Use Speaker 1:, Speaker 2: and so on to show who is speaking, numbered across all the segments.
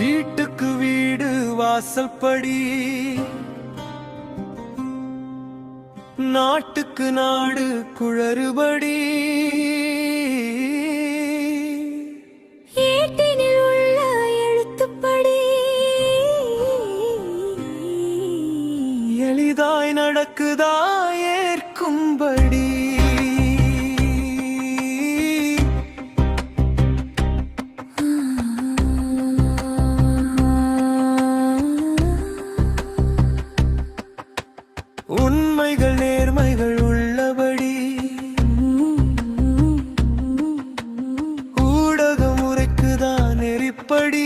Speaker 1: வீட்டுக்கு வீடு வாசல்படி, நாட்டுக்கு நாடு குளறுபடி.
Speaker 2: ஏட்டினில் உள்ள எழுத்துப்படி
Speaker 1: எளிதாய் நடக்குதா ஏற்கும்படி. உண்மைகள் நேர்மைகள் உள்ளபடி ஊடகம் உரைக்குதான் நெறிப்படி.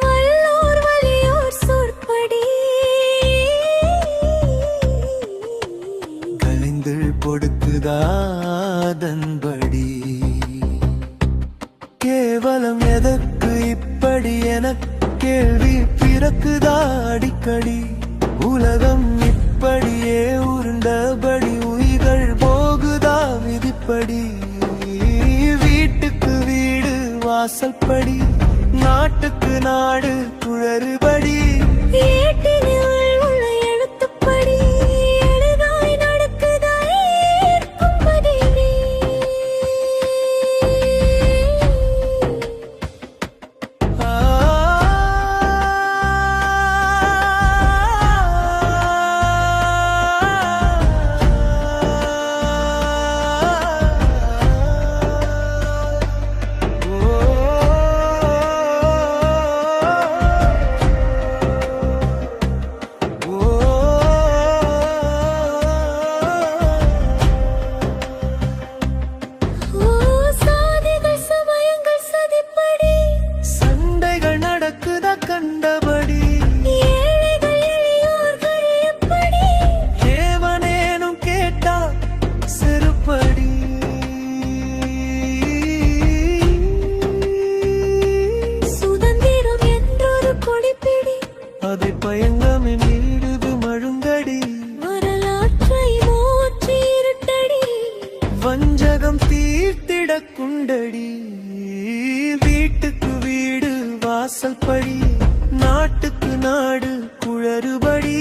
Speaker 2: வல்லோர் வலியோர் சொற்படி
Speaker 1: கலைந்து பொடுக்குதாதன்படி. கேவலம் எதற்கு இப்படி என கேள்வி பிறக்குதா அடிக்கடி. உலகம் இப்படியே உருண்டபடி உயிர்கள் போகுதா விதிப்படி. வீட்டுக்கு வீடு வாசல்படி, நாட்டுக்கு நாடு குளறுபடி.
Speaker 2: ஏட்டினில் உள்ள எழுத்துப்படி எளிதாய் நடக்குதா ஏற்கும்படி.
Speaker 1: கண்டபடி
Speaker 2: ஏழைகள் எளியோர்கள் எப்படி
Speaker 1: தேவனேனும் கேட்டா செருப்படி.
Speaker 2: சுதந்திரம் என்றொரு கொடிப்பிடி
Speaker 1: அதை பயங்கமே மீடுது மழுங்கடி.
Speaker 2: வரலாற்றை மோற்றி இருட்டடி
Speaker 1: வஞ்சகம் தீர்த்திட குண்டடி. வீட்டுக்கு வீடு வாசல்படி, நாட்டுக்கு நாடு குளறுபடி.